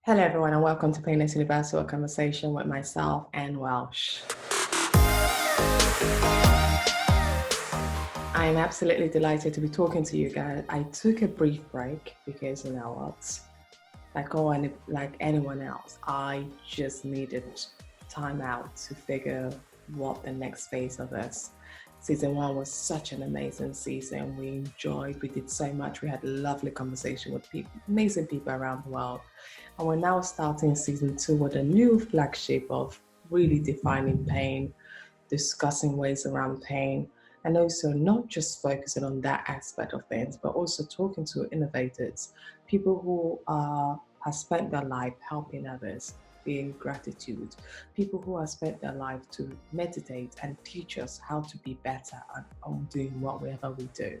Hello, everyone, and welcome to Painless Universal, a conversation with myself and Welsh. I'm absolutely delighted to be talking to you guys. I took a brief break because, you know what, like anyone else, I just needed time out to figure what the next phase of this. Season 1 was such an amazing season. We enjoyed, we did so much. We had a lovely conversation with amazing people around the world. And we're now starting season 2 with a new flagship of really defining pain, discussing ways around pain, and also not just focusing on that aspect of things, but also talking to innovators, people who have spent their life helping others, being gratitude, people who have spent their life to meditate and teach us how to be better on doing whatever we do.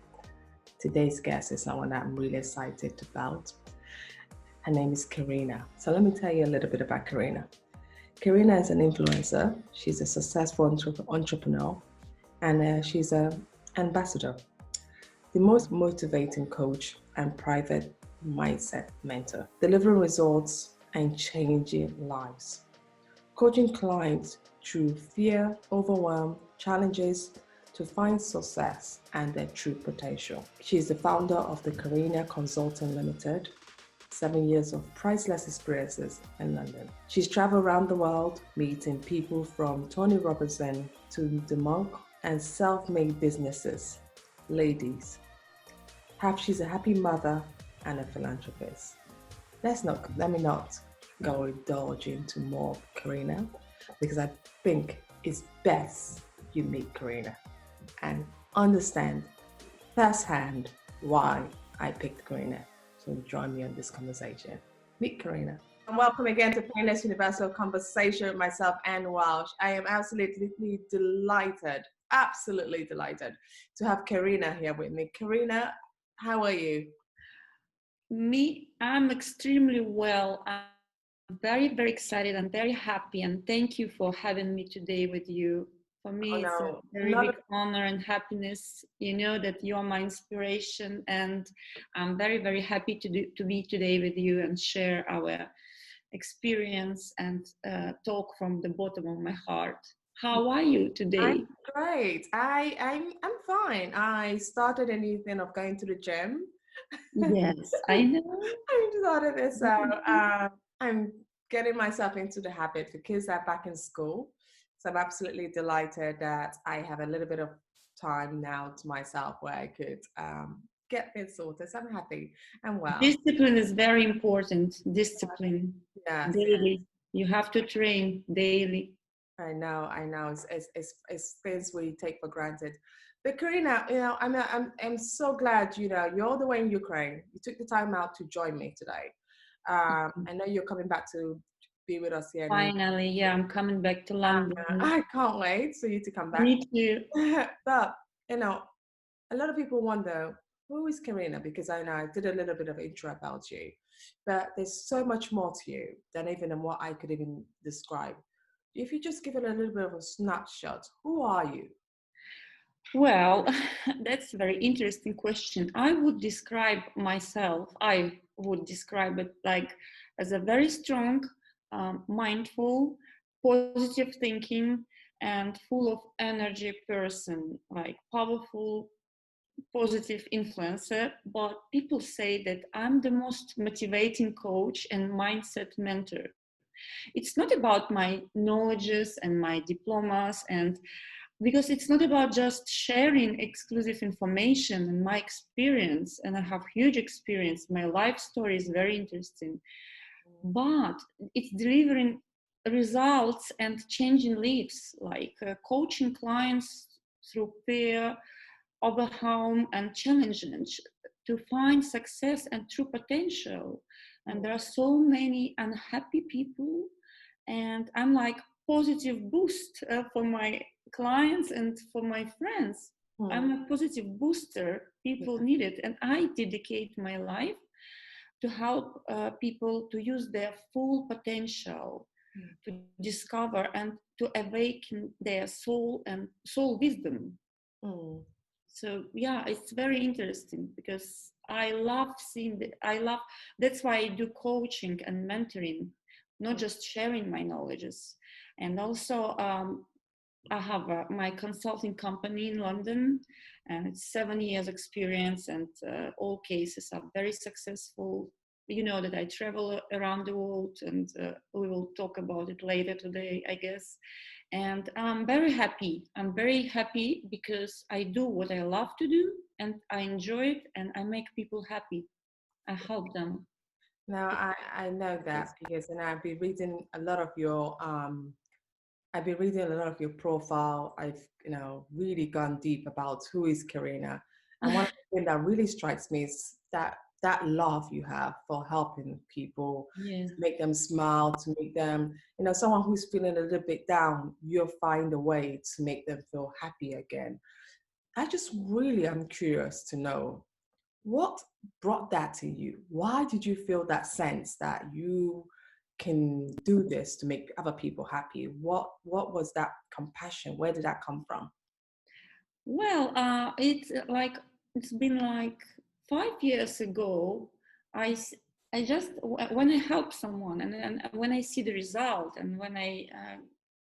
Today's guest is someone that I'm really excited about. Her name is Karina. So let me tell you a little bit about Karina. Karina is an influencer. She's a successful entrepreneur, and she's an ambassador, the most motivating coach and private mindset mentor, delivering results and changing lives, coaching clients through fear, overwhelm, challenges to find success and their true potential. She's the founder of the Karina Consulting Limited, 7 years of priceless experiences in London. She's traveled around the world, meeting people from Tony Robinson to the monk and self-made businesses. Ladies, she's a happy mother and a philanthropist. Let me not go indulge into more Karina, because I think it's best you meet Karina and understand firsthand why I picked Karina. So join me on this conversation. Meet Karina. And welcome again to Painless Universal Conversation with myself and Welsh. I am absolutely delighted to have Karina here with me. Karina, how are you? I'm extremely well. I'm very, very excited and very happy. And thank you for having me today with you. For me, it's a very big honor and happiness. You know that you're my inspiration, and I'm very, very happy to be today with you and share our experience and talk from the bottom of my heart. How are you today? I'm great. I'm fine. I started a new thing of going to the gym. Yes, I know. I started this out. I'm getting myself into the habit. The kids are back in school. So I'm absolutely delighted that I have a little bit of time now to myself where I could get things sorted. So I'm happy and well. Discipline is very important. Discipline. Yes, daily. You have to train daily. I know. It's things we take for granted. But Karina, I'm so glad, you're all the way in Ukraine. You took the time out to join me today. I know you're coming back to be with us here. Finally, yeah, I'm coming back to London. I can't wait for you to come back. Me too. But, a lot of people wonder, who is Karina? Because I know I did a little bit of intro about you, but there's so much more to you than even what I could even describe. If you just give it a little bit of a snapshot, who are you? Well, that's a very interesting question. I would describe it like as a very strong, mindful, positive thinking, and full of energy person, like powerful, positive influencer. But people say that I'm the most motivating coach and mindset mentor. It's not about my knowledges and my diplomas, and because it's not about just sharing exclusive information and my experience, and I have huge experience. My life story is very interesting, but it's delivering results and changing lives, like coaching clients through fear, overwhelm, and challenge to find success and true potential. And there are so many unhappy people, and I'm like positive boost for my clients and for my friends. I'm a positive booster. People need it, and I dedicate my life to help people to use their full potential, to discover and to awaken their soul and soul wisdom. So yeah, it's very interesting because I love seeing that's why I do coaching and mentoring, not just sharing my knowledges. And also, I have my consulting company in London, and it's 7 years experience, and all cases are very successful. You know that I travel around the world, and we will talk about it later today, I guess. And I'm very happy. I'm very happy because I do what I love to do, and I enjoy it, and I make people happy. I help them. Now I know that because and I've been reading a lot of your profile. I've, really gone deep about who is Karina. And one thing that really strikes me is that love you have for helping people, Yeah. to make them smile, to make them, someone who's feeling a little bit down, you'll find a way to make them feel happy again. I just really am curious to know what brought that to you. Why did you feel that sense that you can do this to make other people happy? What was that compassion? Where did that come from? Well, it's been like 5 years ago. I s- I just when I help someone, and when I see the result, and when I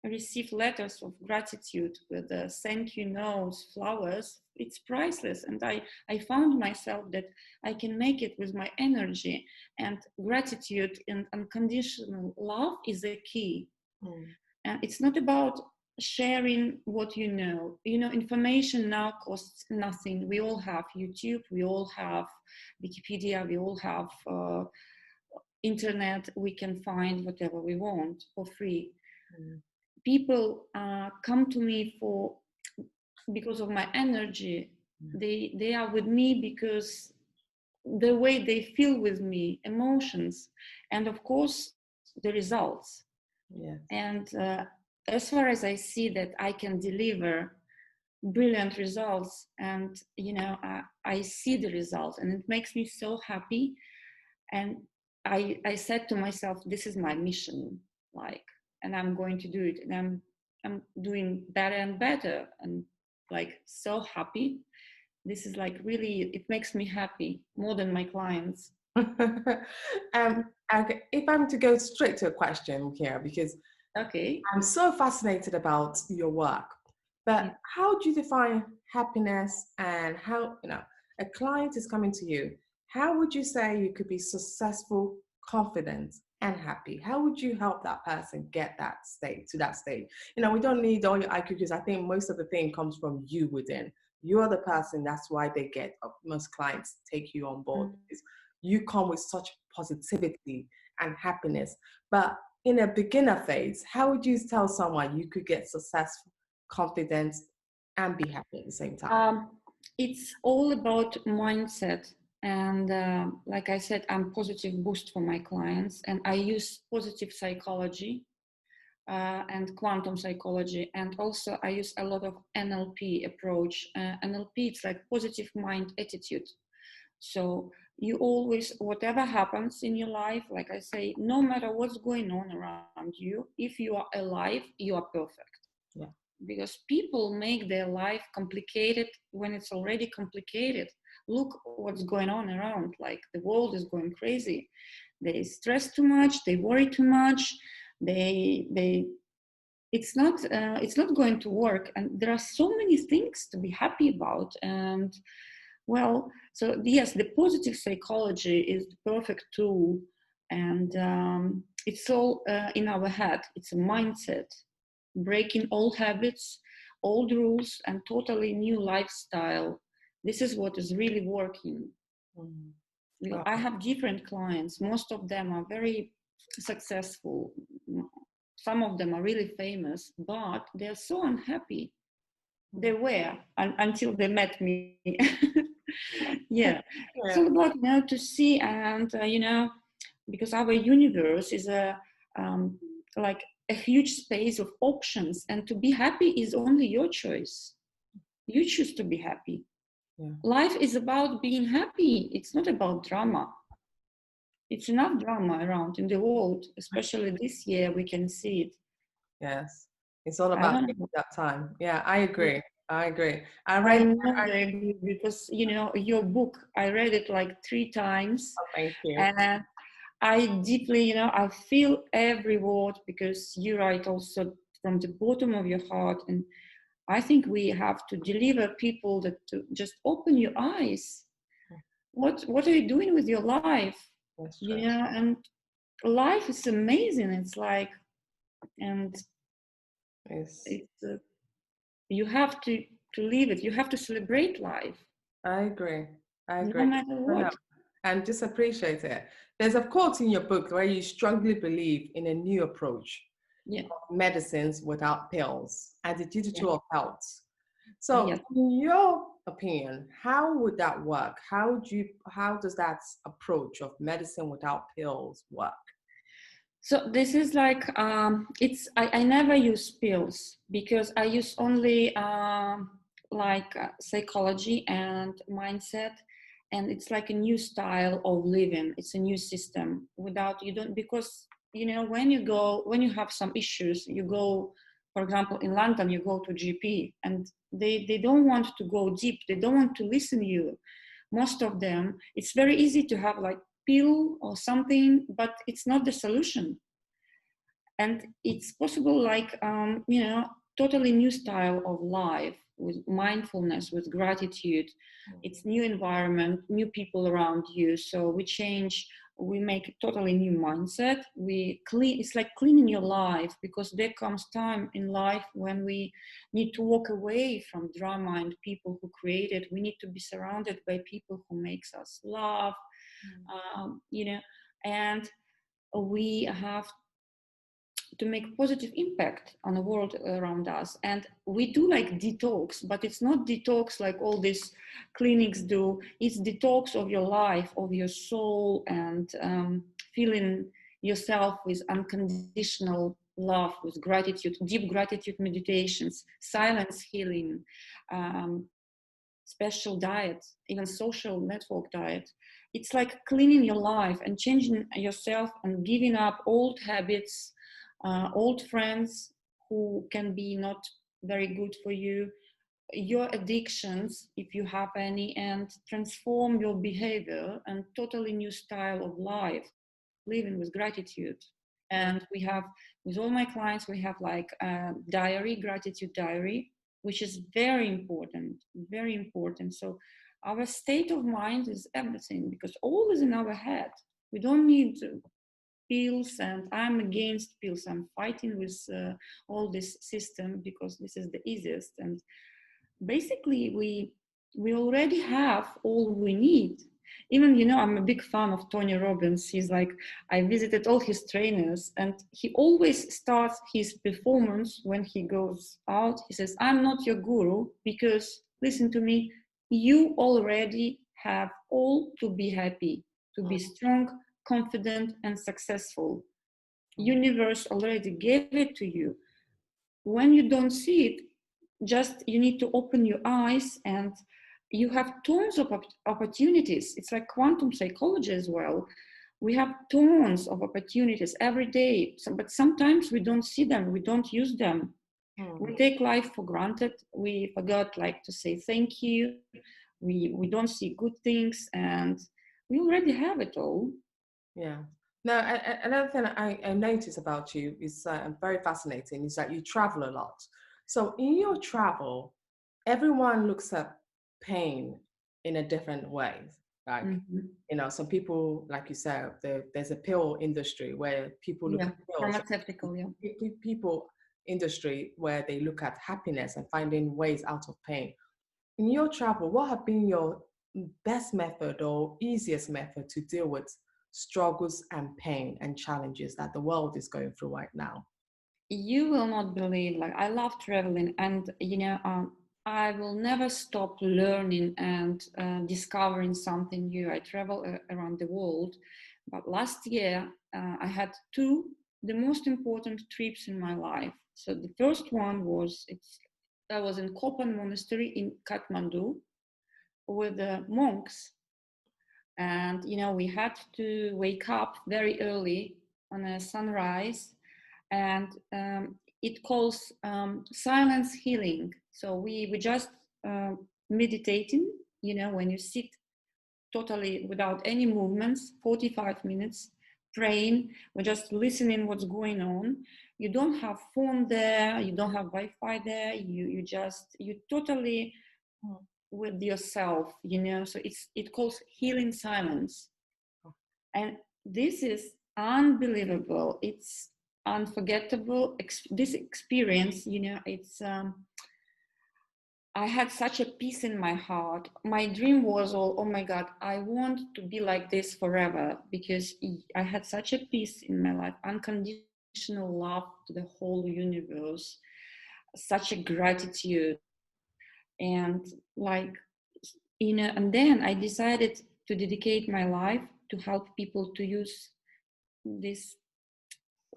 receive letters of gratitude with thank you notes, flowers, it's priceless. And I found myself that I can make it with my energy, and gratitude and unconditional love is a key. Mm, And it's not about sharing what you know. You know, information now costs nothing. We all have YouTube, we all have Wikipedia, we all have internet. We can find whatever we want for free. mm, People come to me for because of my energy. mm. They are with me because the way they feel with me, emotions, and of course the results. Yes. And as far as I see that I can deliver brilliant results, and I see the results, and it makes me so happy. And I said to myself, this is my mission, like, and I'm going to do it, and I'm doing better and better, and like so happy. This is like really, it makes me happy more than my clients. Okay, if I'm to go straight to a question here, because Okay. I'm so fascinated about your work, Yeah. but how do you define happiness, and how, a client is coming to you? How would you say you could be successful, confident, and happy? How would you help that person get that state to that state? We don't need all your IQ, because I think most of the thing comes from you within. You're the person, that's why they get, most clients take you on board, Mm. because you come with such positivity and happiness. But in a beginner phase, how would you tell someone you could get successful, confident, and be happy at the same time? Um, it's all about mindset. And like I said, I'm positive boost for my clients, and I use positive psychology and quantum psychology, and also I use a lot of NLP approach. NLP, it's like positive mind attitude. So you always, whatever happens in your life, like I say, no matter what's going on around you, if you are alive, you are perfect. Yeah. Because people make their life complicated when it's already complicated. Look what's going on around, like the world is going crazy. They stress too much, they worry too much, they it's not going to work, and there are so many things to be happy about. And well, so yes, the positive psychology is the perfect tool. And it's all in our head. It's a mindset, breaking old habits, old rules, and totally new lifestyle. This is what is really working. Mm. I Oh. have different clients. Most of them are very successful. Some of them are really famous, but they're so unhappy. They were until they met me. Yeah, it's Yeah. all about to see. And because our universe is a like a huge space of options, and to be happy is only your choice. You choose to be happy. Yeah. Life is about being happy. It's not about drama. It's enough drama around in the world, especially this year. We can see it. Yes. It's all I about don't taking know. that time. Yeah, I agree. I agree. I I read. know I agree because your book, I read it like 3 times, Oh, thank you. and I deeply, I feel every word because you write also from the bottom of your heart, and I think we have to deliver people that to just open your eyes. What are you doing with your life? That's true. And life is amazing. It's like, and It's, it's you have to live it. You have to celebrate life, I agree. I no agree. matter what. And just appreciate it. There's a quote in your book where you strongly believe in a new approach, Yeah, medicines without pills, and the yeah, digital of health. So, yes. in your opinion, how would that work? How does that approach of medicine without pills work? So this is like it's I never use pills because I use only like psychology and mindset, and it's like a new style of living. It's a new system without you don't because when you have some issues you go, for example in London you go to GP and they don't want to go deep. They don't want to listen to you. Most of them, it's very easy to have like pill or something, but it's not the solution. And it's possible like totally new style of life with mindfulness, with gratitude. It's new environment, new people around you, so we change, we make a totally new mindset. We clean, it's like cleaning your life, because there comes time in life when we need to walk away from drama and people who create it. We need to be surrounded by people who makes us laugh, and we have to make positive impact on the world around us. And we do like detox, but it's not detox like all these clinics do. It's detox of your life, of your soul, and feeling yourself with unconditional love, with gratitude, deep gratitude meditations, silence healing, um, special diet, even social network diet. It's like cleaning your life and changing yourself and giving up old habits, old friends who can be not very good for you, your addictions, if you have any, and transform your behavior and totally new style of life, living with gratitude. And we have, with all my clients, we have like a diary, gratitude diary, which is very important, very important. So our state of mind is everything, because all is in our head. We don't need pills, and I'm against pills. I'm fighting with all this system because this is the easiest. And basically we already have all we need. Even I'm a big fan of Tony Robbins. He's like, I visited all his trainers, and he always starts his performance when he goes out. He says, I'm not your guru, because listen to me, you already have all to be happy, to be strong, confident, and successful. Universe already gave it to you. When you don't see it, just you need to open your eyes, and you have tons of opportunities. It's like quantum psychology as well. We have tons of opportunities every day, but sometimes we don't see them, we don't use them. We take life for granted. We forgot like to say thank you. We don't see good things, and we already have it all. Yeah. Now, another thing I notice about you is very fascinating is that you travel a lot. So in your travel, everyone looks at pain in a different way. Like, Mm-hmm. some people, like you said, there's a pill industry where people look Yeah, at pills. pharmaceutical. Yeah. People industry where they look at happiness and finding ways out of pain. In your travel, what have been your best method or easiest method to deal with struggles and pain and challenges that the world is going through right now? You will not believe, like, I love traveling, and I will never stop learning and discovering something new. I travel around the world, but last year I had two the most important trips in my life. So the first one was, I was in Kopan monastery in Kathmandu with the monks, and we had to wake up very early on a sunrise, and it calls silence healing. So we just meditating, when you sit totally without any movements, 45 minutes praying, we're just listening what's going on. You don't have phone there, you don't have Wi-Fi there, you totally with yourself, so it calls healing silence. And this is unbelievable, it's unforgettable. This experience, it's I had such a peace in my heart. My dream was, oh my God, I want to be like this forever, because I had such a peace in my life, unconditional love to the whole universe, such a gratitude. And and then I decided to dedicate my life to help people to use this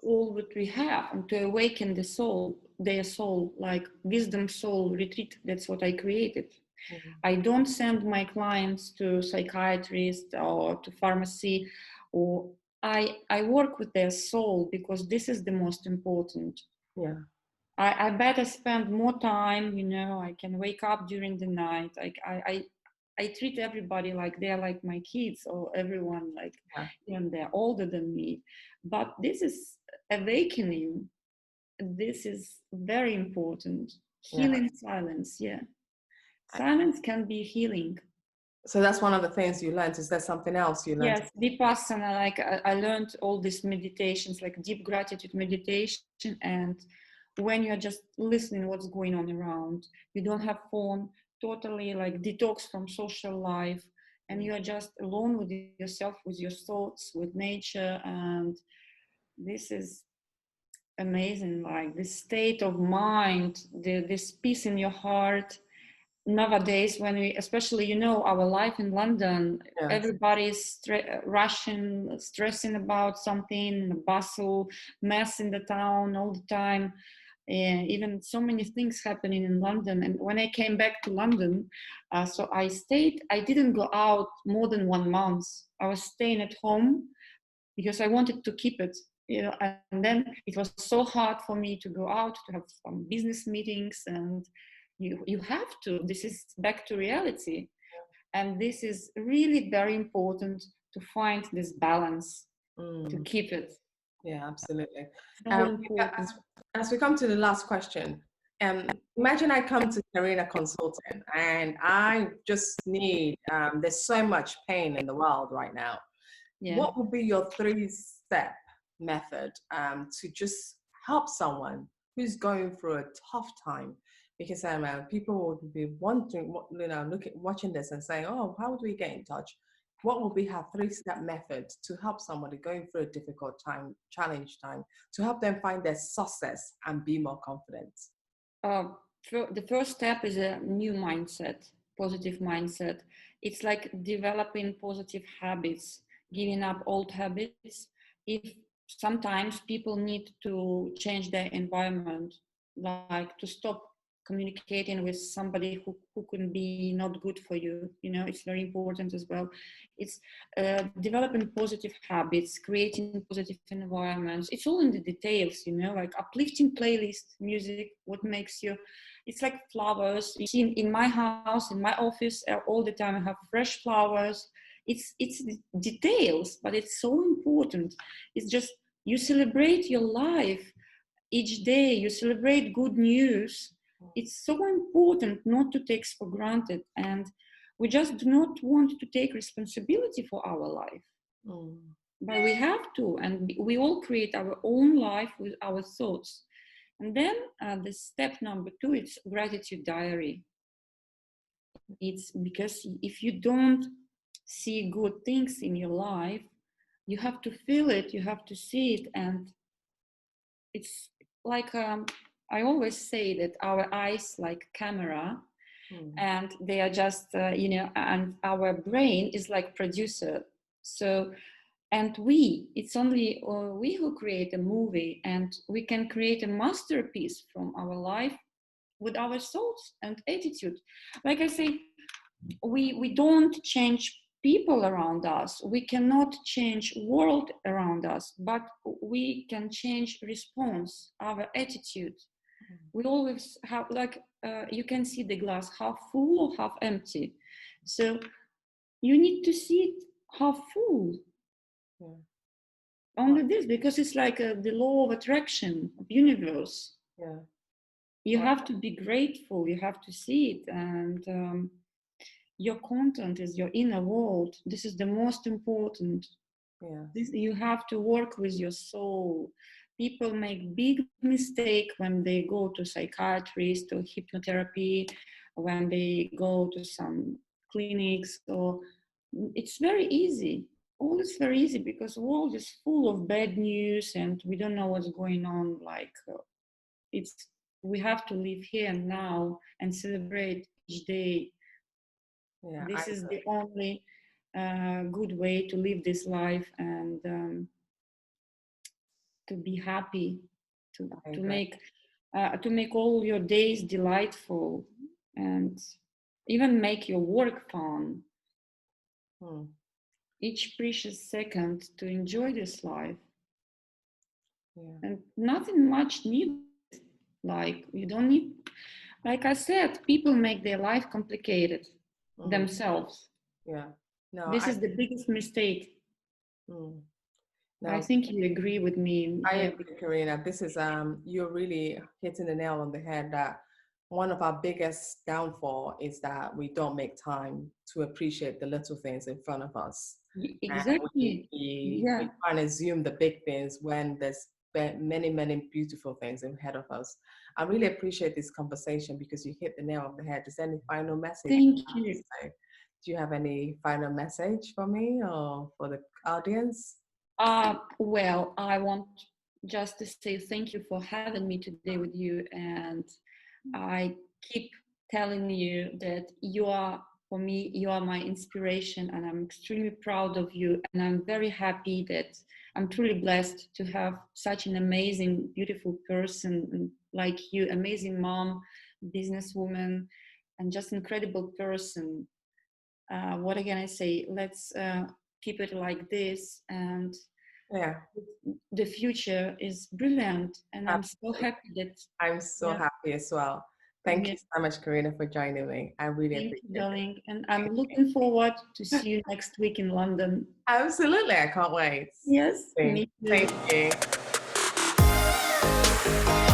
all that we have and to awaken their soul, like wisdom soul retreat. That's what I created. I don't send my clients to psychiatrists or to pharmacy, or I work with their soul, because this is the most important. Yeah. I better spend more time, I can wake up during the night. I treat everybody like they're like my kids, or everyone like, they're older than me. But this is awakening. This is very important. Healing silence, yeah. Silence can be healing. So that's one of the things you learned. Is there something else you learned? Yes, Vipassana, like I learned all these meditations, like deep gratitude meditation. And when you're just listening what's going on around, you don't have phone, totally like detox from social life, and you are just alone with yourself, with your thoughts, with nature. And this is amazing, like this state of mind, this peace in your heart. Nowadays, when we, especially, our life in London, everybody's rushing, stressing about something, bustle, mess in the town all the time. Even so many things happening in London. And when I came back to London, so I didn't go out more than 1 month. I was staying at home because I wanted to keep it, and then it was so hard for me to go out, to have some business meetings, and you have to, this is back to reality. And this is really very important, to find this balance, to keep it. Yeah, absolutely. So important. As we come to the last question, imagine I come to Karina Consulting and I just need, there's so much pain in the world right now. Yeah. What would be your 3-step method to just help someone who's going through a tough time? Because people would be wondering, watching this and saying, oh, how do we get in touch? What will be her 3-step method to help somebody going through a difficult time, challenge time, to help them find their success and be more confident? The first step is a new mindset, positive mindset. It's like developing positive habits, giving up old habits. If sometimes people need to change their environment, like to stop communicating with somebody who can be not good for you, it's very important as well. It's developing positive habits, creating positive environments. It's all in the details, like uplifting playlist music, what makes you, it's like flowers. You see in my house, in my office, all the time I have fresh flowers. It's details, but it's so important. It's just, you celebrate your life each day, you celebrate good news. It's so important not to take for granted, and we just do not want to take responsibility for our life. But we have to, and we all create our own life with our thoughts. And then the step number 2, it's gratitude diary. It's because if you don't see good things in your life, you have to feel it, you have to see it. And it's like, I always say that our eyes like camera, and they are just, and our brain is like producer. So, and it's only we who create a movie, and we can create a masterpiece from our life with our thoughts and attitude. Like I say, we don't change people around us. We cannot change world around us, but we can change response, our attitude. We always have like you can see the glass half full or half empty. So you need to see it half full. Yeah. Only this, because it's like the law of attraction of universe. Yeah. You have to be grateful. You have to see it, and your content is your inner world. This is the most important. Yeah. You have to work with your soul. People make big mistake when they go to psychiatrist or hypnotherapy, when they go to some clinics. Or it's very easy. All is very easy because the world is full of bad news and we don't know what's going on. Like it's we have to live here and now and celebrate each day. Yeah. This is the only good way to live this life and to be happy, to make all your days delightful and even make your work fun. Each precious second to enjoy this life. Yeah. And nothing much needed. Like you don't need, like I said, people make their life complicated themselves. Yeah. No, this is the biggest mistake. No, I think you agree with me. I agree, Karina. This is you're really hitting the nail on the head that one of our biggest downfall is that we don't make time to appreciate the little things in front of us. Exactly. We try and assume the big things when there's many, many beautiful things ahead of us. I really appreciate this conversation because you hit the nail on the head. Is there any final message? Thank you. Do you have any final message for me or for the audience? Well, I want just to say thank you for having me today with you. And I keep telling you that you are, for me, you are my inspiration, and I'm extremely proud of you. And I'm very happy that I'm truly blessed to have such an amazing, beautiful person like you, amazing mom, businesswoman, and just incredible person. What can I say? Let's keep it like this, and the future is brilliant, and I'm so happy that I'm so happy as well. Thank you so much, Karina, for joining me. I really appreciate it. Darling, and I'm looking forward to see you next week in London. Absolutely, I can't wait. Yes, me too. Thank you.